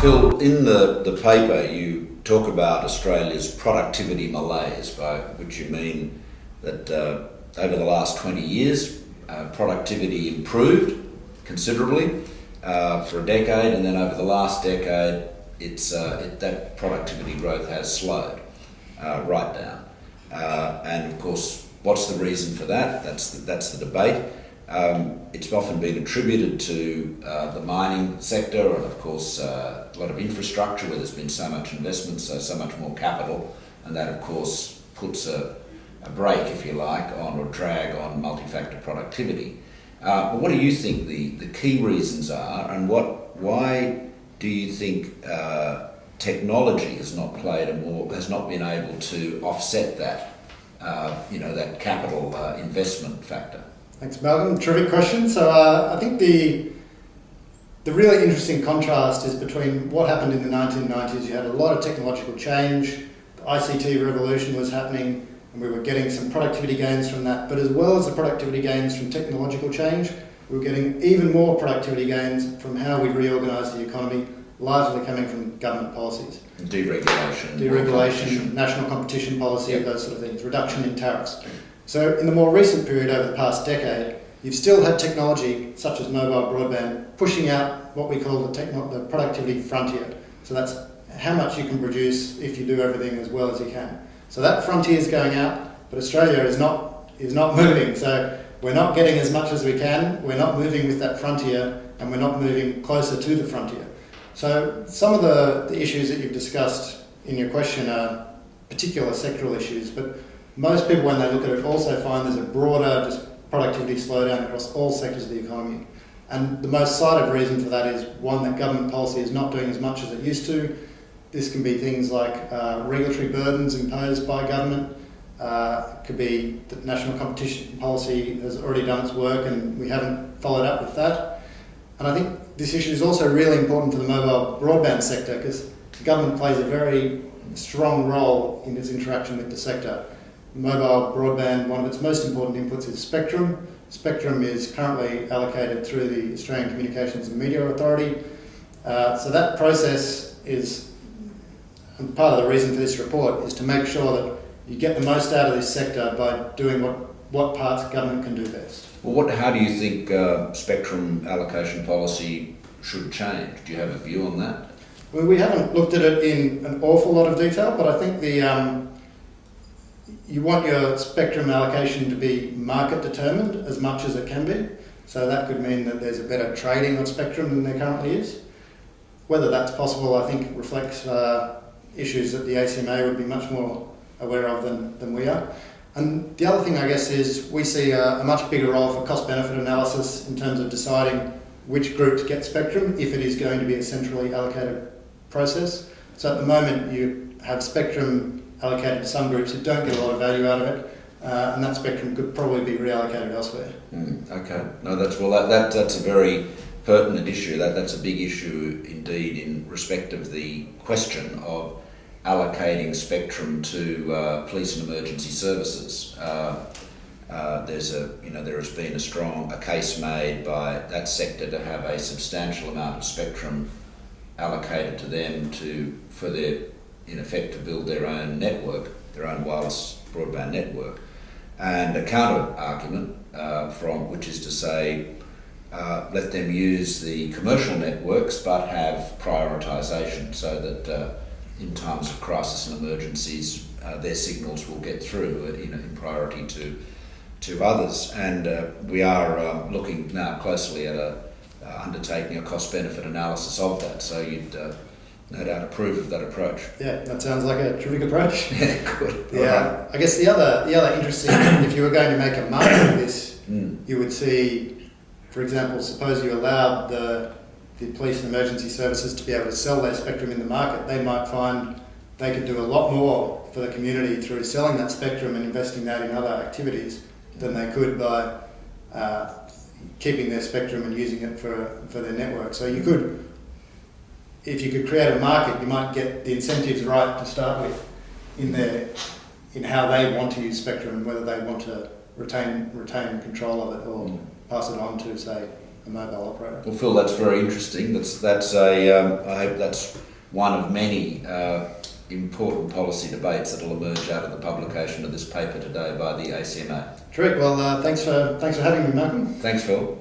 Phil, in the paper you talk about Australia's productivity malaise, by which you mean that over the last 20 years productivity improved considerably for a decade, and then over the last decade that productivity growth has slowed right down. And of course, what's the reason for that? That's the debate. It's often been attributed to the mining sector and of course a lot of infrastructure where there's been so much investment, so much more capital, and that of course puts a brake, if you like, on or drag on multi-factor productivity. What do you think the key reasons are, and why do you think technology has not been able to offset that that capital investment factor? Thanks, Malcolm. Terrific question. So I think the really interesting contrast is between what happened in the 1990s. You had a lot of technological change, the ICT revolution was happening, and we were getting some productivity gains from that. But as well as the productivity gains from technological change, we were getting even more productivity gains from how we reorganised the economy, largely coming from government policies. Deregulation, national competition policy, those sort of things, reduction in tariffs. So in the more recent period, over the past decade, you've still had technology such as mobile broadband pushing out what we call the productivity frontier. So that's how much you can produce if you do everything as well as you can. So that frontier is going out, but Australia is not moving. So we're not getting as much as we can, we're not moving with that frontier, and we're not moving closer to the frontier. So some of the issues that you've discussed in your question are particular sectoral issues, but most people, when they look at it, also find there's a broader just productivity slowdown across all sectors of the economy. And the most cited reason for that is, one, that government policy is not doing as much as it used to. This can be things like regulatory burdens imposed by government. It could be that national competition policy has already done its work and we haven't followed up with that. And I think this issue is also really important for the mobile broadband sector, because the government plays a very strong role in its interaction with the sector. Mobile broadband, one of its most important inputs is spectrum. Spectrum is currently allocated through the Australian Communications and Media Authority. So that process is, and part of the reason for this report is to make sure that you get the most out of this sector by doing what parts government can do best. Well, how do you think spectrum allocation policy should change? Do you have a view on that? Well, we haven't looked at it in an awful lot of detail, but I think you want your spectrum allocation to be market determined as much as it can be. So that could mean that there's a better trading of spectrum than there currently is. Whether that's possible, I think, reflects issues that the ACMA would be much more aware of than we are. And the other thing, I guess, is we see a much bigger role for cost-benefit analysis in terms of deciding which groups get spectrum, if it is going to be a centrally allocated process. So at the moment, you have spectrum allocated to some groups who don't get a lot of value out of it, and that spectrum could probably be reallocated elsewhere. Okay, no, that's a very pertinent issue. That's a big issue indeed in respect of the question of allocating spectrum to police and emergency services. There has been a case made by that sector to have a substantial amount of spectrum allocated to them to build their own network, their own wireless broadband network, and a counter argument which is to say, let them use the commercial networks but have prioritisation so that in times of crisis and emergencies their signals will get through in priority to others. And we are looking now closely at undertaking a cost-benefit analysis of that, so you'd no doubt approve of that approach. Yeah, that sounds like a terrific approach. Yeah, good. Yeah, I guess the other interesting, if you were going to make a market of this, you would see, for example, suppose you allowed the police and emergency services to be able to sell their spectrum in the market, they might find they could do a lot more for the community through selling that spectrum and investing that in other activities than they could by keeping their spectrum and using it for their network. So you could, if you could create a market, you might get the incentives right to start with in how they want to use spectrum and whether they want to retain control of it or pass it on to, say, a mobile operator. Well, Phil, that's very interesting. I hope that's one of many important policy debates that will emerge out of the publication of this paper today by the ACMA. Terrific. Well, thanks for having me, Malcolm. Thanks, Phil.